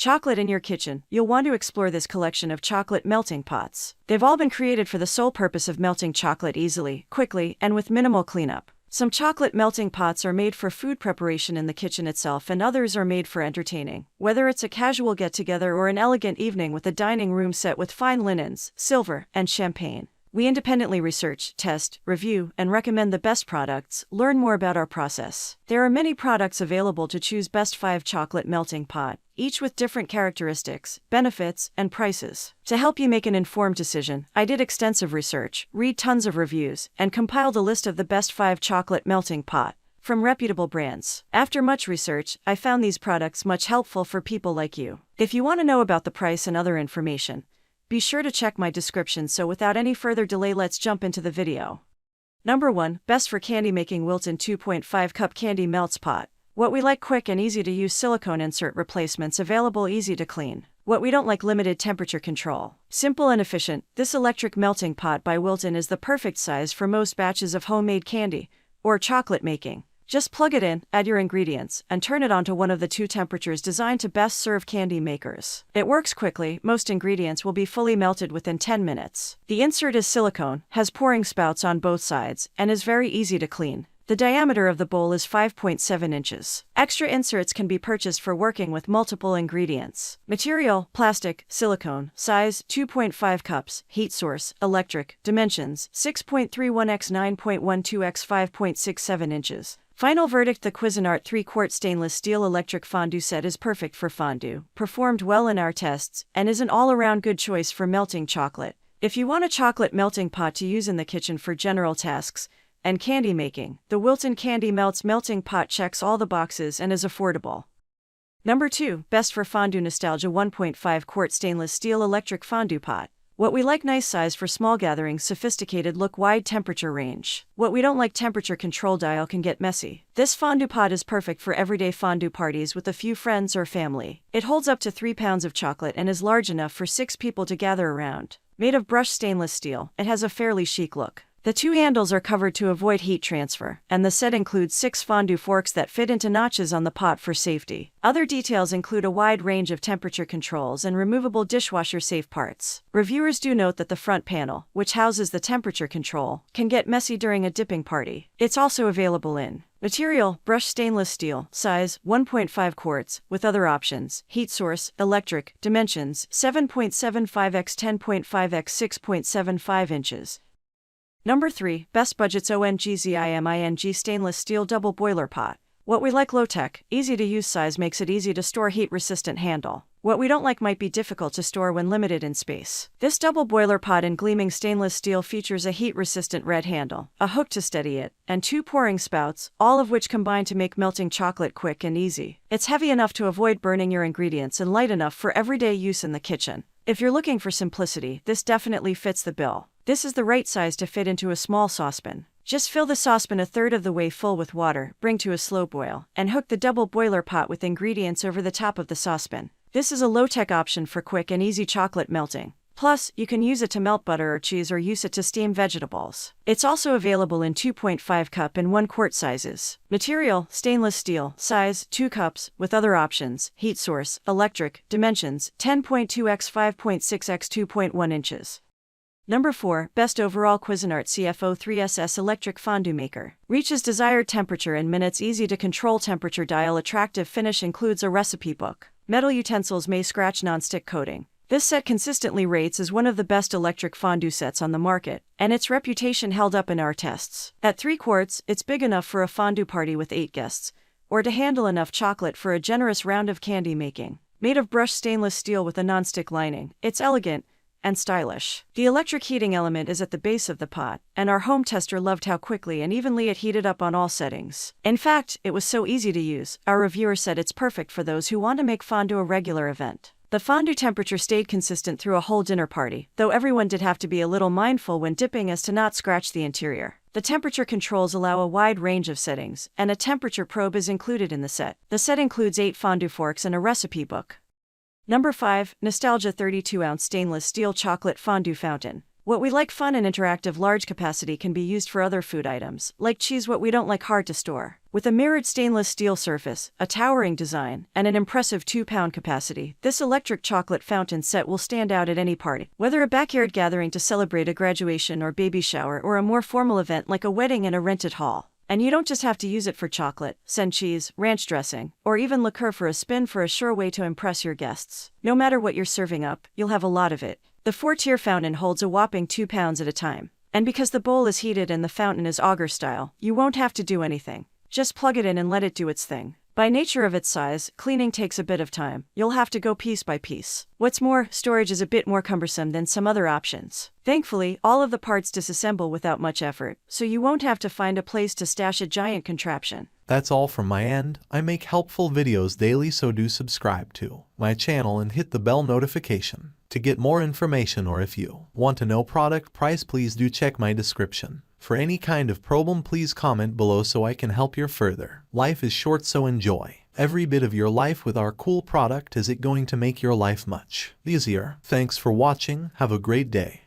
Chocolate in your kitchen. You'll want to explore this collection of chocolate melting pots. They've all been created for the sole purpose of melting chocolate easily, quickly, and with minimal cleanup. Some chocolate melting pots are made for food preparation in the kitchen itself, and others are made for entertaining. Whether it's a casual get-together or an elegant evening with a dining room set with fine linens, silver, and champagne. We independently research, test, review, and recommend the best products. Learn more about our process. There are many products available to choose best 5 chocolate melting pot, each with different characteristics, benefits, and prices. To help you make an informed decision, I did extensive research, read tons of reviews, and compiled a list of the best 5 chocolate melting pot from reputable brands. After much research, I found these products much helpful for people like you. If you want to know about the price and other information, be sure to check my description. So without any further delay, let's jump into the video. Number 1. Best for candy making. Wilton 2.5 Cup Candy Melts Pot. What we like: quick and easy to use silicone insert replacements available, easy to clean. What we don't like: limited temperature control. Simple and efficient, this electric melting pot by Wilton is the perfect size for most batches of homemade candy or chocolate making. Just plug it in, add your ingredients, and turn it on to one of the 2 temperatures designed to best serve candy makers. It works quickly. Most ingredients will be fully melted within 10 minutes. The insert is silicone, has pouring spouts on both sides, and is very easy to clean. The diameter of the bowl is 5.7 inches. Extra inserts can be purchased for working with multiple ingredients. Material: plastic, silicone. Size: 2.5 cups. Heat source: electric. Dimensions: 6.31 x 9.12 x 5.67 inches. Final verdict: the Cuisinart 3-quart stainless steel electric fondue set is perfect for fondue, performed well in our tests, and is an all-around good choice for melting chocolate. If you want a chocolate melting pot to use in the kitchen for general tasks and candy making, the Wilton Candy Melts melting pot checks all the boxes and is affordable. Number 2. Best for fondue nostalgia. 1.5 quart stainless steel electric fondue pot. What we like: nice size for small gatherings, sophisticated look, wide temperature range. What we don't like: temperature control dial can get messy. This fondue pot is perfect for everyday fondue parties with a few friends or family. It holds up to 3 pounds of chocolate and is large enough for 6 people to gather around. Made of brushed stainless steel, it has a fairly chic look. The 2 handles are covered to avoid heat transfer, and the set includes 6 fondue forks that fit into notches on the pot for safety. Other details include a wide range of temperature controls and removable dishwasher-safe parts. Reviewers do note that the front panel, which houses the temperature control, can get messy during a dipping party. It's also available in material: brushed stainless steel. Size: 1.5 quarts, with other options. Heat source: electric. Dimensions: 7.75 x 10.5 x 6.75 inches. Number 3. Best budgets. ONGZIMING stainless steel double boiler pot. What we like: low tech, easy to use. Size makes it easy to store. Heat resistant handle. What we don't like: might be difficult to store when limited in space. This double boiler pot in gleaming stainless steel features a heat resistant red handle, a hook to steady it, and 2 pouring spouts, all of which combine to make melting chocolate quick and easy. It's heavy enough to avoid burning your ingredients and light enough for everyday use in the kitchen. If you're looking for simplicity, this definitely fits the bill. This is the right size to fit into a small saucepan. Just fill the saucepan a third of the way full with water, bring to a slow boil, and hook the double boiler pot with ingredients over the top of the saucepan. This is a low-tech option for quick and easy chocolate melting. Plus, you can use it to melt butter or cheese or use it to steam vegetables. It's also available in 2.5 cup and 1 quart sizes. Material: stainless steel. Size: 2 cups, with other options. Heat source: electric. Dimensions: 10.2 x 5.6 x 2.1 inches. Number 4. Best overall. Cuisinart CFO3SS electric fondue maker. Reaches desired temperature in minutes, easy to control temperature dial, attractive finish, includes a recipe book. Metal utensils may scratch, non-stick coating. This set consistently rates as one of the best electric fondue sets on the market, and its reputation held up in our tests. At 3 quarts, it's big enough for a fondue party with 8 guests, or to handle enough chocolate for a generous round of candy making. Made of brushed stainless steel with a non-stick lining, it's elegant and stylish. The electric heating element is at the base of the pot, and our home tester loved how quickly and evenly it heated up on all settings. In fact, it was so easy to use, our reviewer said it's perfect for those who want to make fondue a regular event. The fondue temperature stayed consistent through a whole dinner party, though everyone did have to be a little mindful when dipping as to not scratch the interior. The temperature controls allow a wide range of settings, and a temperature probe is included in the set. The set includes 8 fondue forks and a recipe book. Number 5. Nostalgia 32-ounce stainless steel chocolate fondue fountain. What we like fun and interactive large capacity can be used for other food items, like cheese what we don't like hard to store. With a mirrored stainless steel surface, a towering design, and an impressive 2-pound capacity, this electric chocolate fountain set will stand out at any party. Whether a backyard gathering to celebrate a graduation or baby shower or a more formal event like a wedding in a rented hall. And you don't just have to use it for chocolate, send cheese, ranch dressing, or even liqueur for a spin for a sure way to impress your guests. No matter what you're serving up, you'll have a lot of it. The 4-tier fountain holds a whopping 2 pounds at a time. And because the bowl is heated and the fountain is auger style, you won't have to do anything. Just plug it in and let it do its thing. By nature of its size, cleaning takes a bit of time. You'll have to go piece by piece. What's more, storage is a bit more cumbersome than some other options. Thankfully, all of the parts disassemble without much effort, so you won't have to find a place to stash a giant contraption. That's all from my end. I make helpful videos daily, so do subscribe to my channel and hit the bell notification to get more information, or if you want to know product price, please do check my description. For any kind of problem, please comment below so I can help you further. Life is short, so enjoy every bit of your life with our cool product, as it's going to make your life much easier. Thanks for watching. Have a great day.